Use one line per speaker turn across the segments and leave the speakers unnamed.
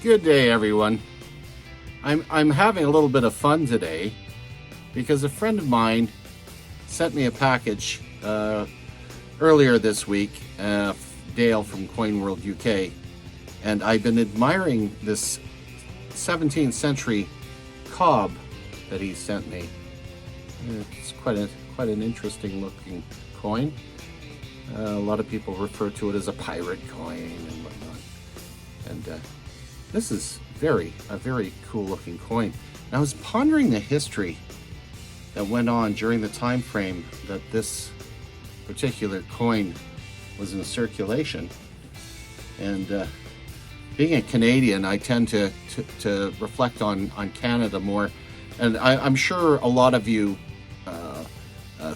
Good day, everyone. I'm having a little bit of fun today because a friend of mine sent me a package earlier this week, Dale from Coin World UK, and I've been admiring this 17th century cob that he sent me. It's quite an interesting looking coin. A lot of people refer to it as a pirate coin and whatnot. And this is a very cool looking coin. And I was pondering the history that went on during the time frame that this particular coin was in circulation. And being a Canadian, I tend to reflect on Canada more. And I'm sure a lot of you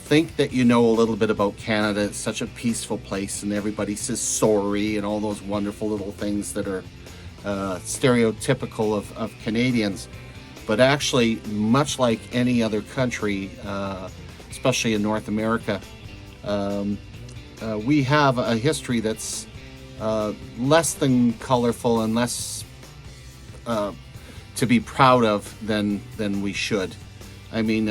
think that you know a little bit about Canada. It's such a peaceful place, and everybody says sorry and all those wonderful little things that are stereotypical of Canadians. But actually, much like any other country, especially in North America, we have a history that's less than colorful and less to be proud of than we should. I mean,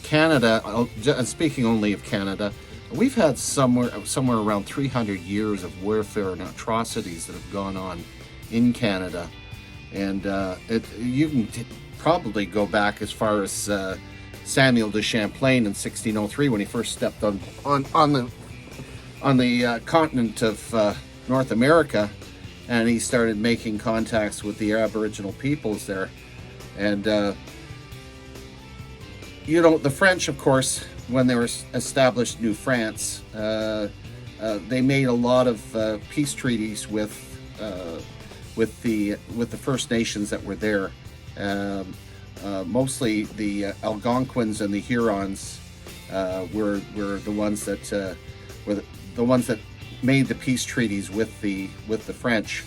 Canada, speaking only of Canada, we've had somewhere around 300 years of warfare and atrocities that have gone on in Canada. And you can probably go back as far as Samuel de Champlain in 1603 when he first stepped on the continent of North America, and he started making contacts with the Aboriginal peoples there. And the French, of course, when they were established New France, they made a lot of peace treaties with the First Nations that were there. Mostly the Algonquins and the Hurons were the ones that made the peace treaties with the French.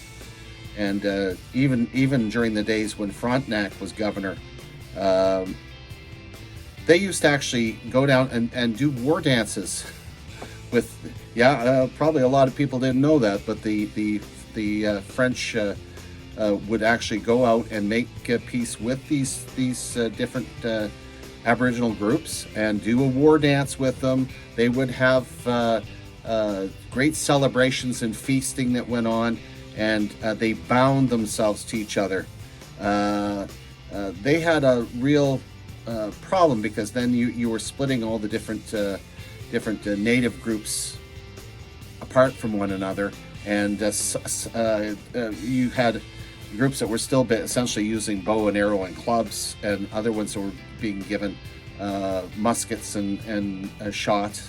And even during the days when Frontenac was governor, they used to actually go down and do war dances with, probably a lot of people didn't know that, but the French would actually go out and make peace with these different Aboriginal groups and do a war dance with them. They would have great celebrations and feasting that went on, and they bound themselves to each other. They had a real problem because then you were splitting all the different native groups apart from one another, and you had groups that were still essentially using bow and arrow and clubs, and other ones that were being given muskets and shot,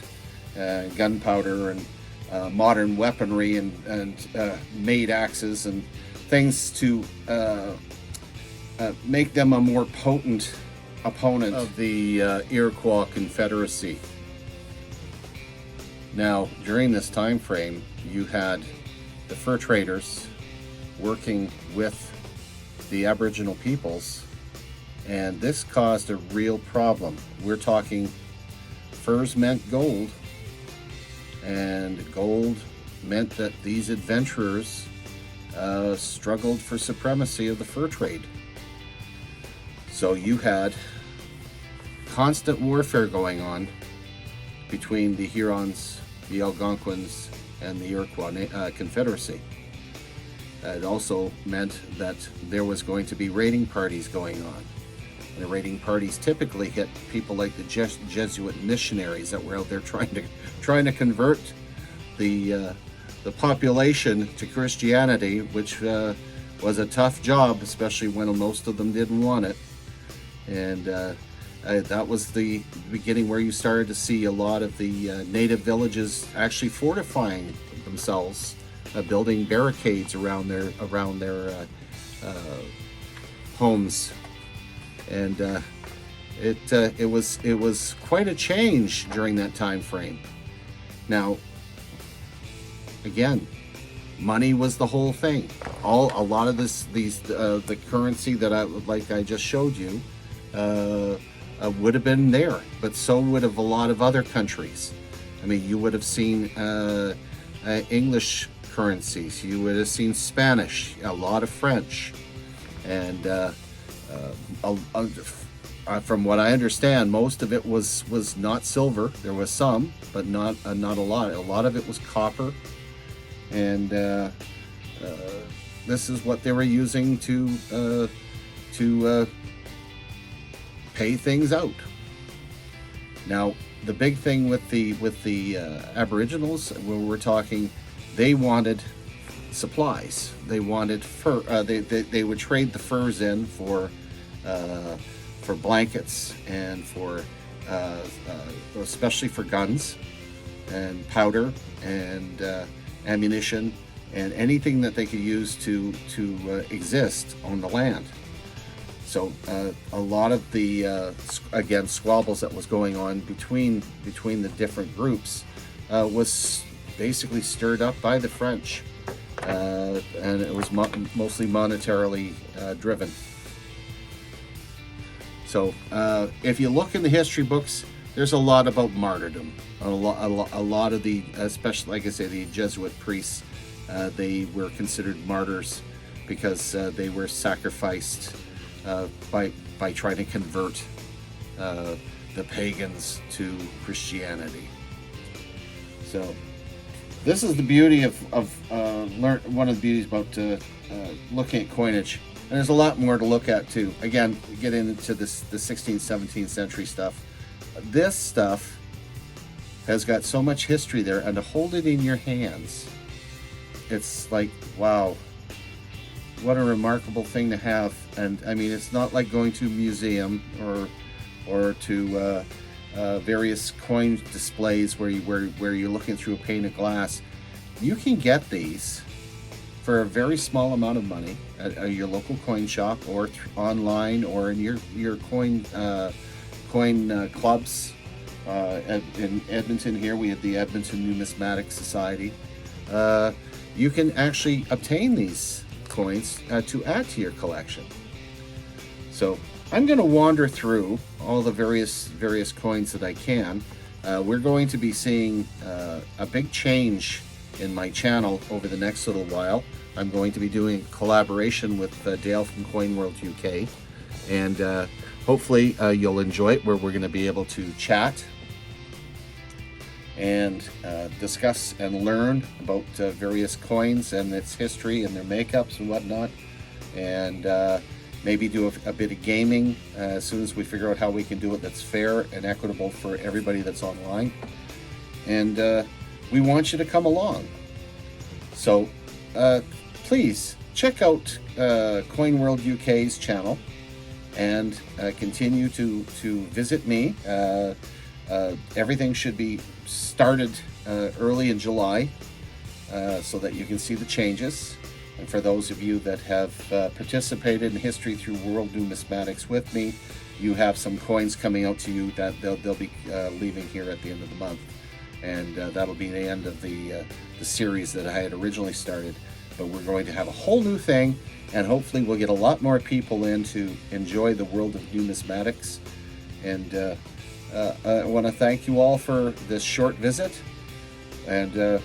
gunpowder and modern weaponry and made axes and things to make them a more potent opponent of the Iroquois Confederacy. Now, during this time frame, you had the fur traders working with the Aboriginal peoples, and this caused a real problem. We're talking furs meant gold, and gold meant that these adventurers struggled for supremacy of the fur trade. So you had constant warfare going on between the Hurons, the Algonquins, and the Iroquois Confederacy. It also meant that there was going to be raiding parties going on. And the raiding parties typically hit people like the Jesuit missionaries that were out there trying to convert the population to Christianity, which was a tough job, especially when most of them didn't want it. And that was the beginning where you started to see a lot of the native villages actually fortifying themselves, building barricades around their homes, and it was quite a change during that time frame. Now, again, money was the whole thing. A lot of the currency that I just showed you would have been there, but so would have a lot of other countries. I mean, you would have seen English currencies. You would have seen Spanish, a lot of French, and from what I understand, most of it was not silver. There was some, but not a lot. A lot of it was copper, and this is what they were using to pay things out. Now, the big thing with the Aboriginals, when we're talking, they wanted supplies. They wanted fur. They would trade the furs in for blankets and for especially for guns and powder and ammunition and anything that they could use to exist on the land. So a lot of the again, squabbles that was going on between the different groups was basically stirred up by the French, and it was mostly monetarily driven. So if you look in the history books, there's a lot about martyrdom. A lot of the, especially like I say, the Jesuit priests, they were considered martyrs because they were sacrificed by trying to convert the pagans to Christianity. So this is the beauty of one of the beauties about looking at coinage. And there's a lot more to look at too. Again, get into the 16th, 17th century stuff. This stuff has got so much history there, and to hold it in your hands, it's like, wow, what a remarkable thing to have. And I mean, it's not like going to a museum or to various coin displays where you're looking through a pane of glass. You can get these for a very small amount of money at your local coin shop, or online, or in your coin clubs. In Edmonton here, we have the Edmonton Numismatic Society. You can actually obtain these coins to add to your collection. So I'm going to wander through all the various coins that I can. We're going to be seeing a big change in my channel over the next little while. I'm going to be doing a collaboration with Dale from Coin World UK, and hopefully you'll enjoy it, where we're going to be able to chat and discuss and learn about various coins and its history and their makeups and whatnot, and maybe do a bit of gaming as soon as we figure out how we can do it that's fair and equitable for everybody that's online. And we want you to come along. So please check out Coin World UK's channel and continue to visit me. Everything should be started early in July, so that you can see the changes. And for those of you that have participated in history through World Numismatics with me, you have some coins coming out to you that they'll be leaving here at the end of the month, and that'll be the end of the series that I had originally started. But we're going to have a whole new thing, and hopefully we'll get a lot more people in to enjoy the world of numismatics. And I want to thank you all for this short visit, and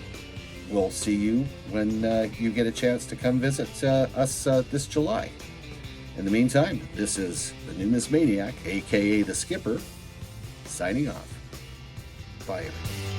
we'll see you when you get a chance to come visit us this July. In the meantime, this is the Numismaniac, aka the Skipper, signing off. Bye, everyone.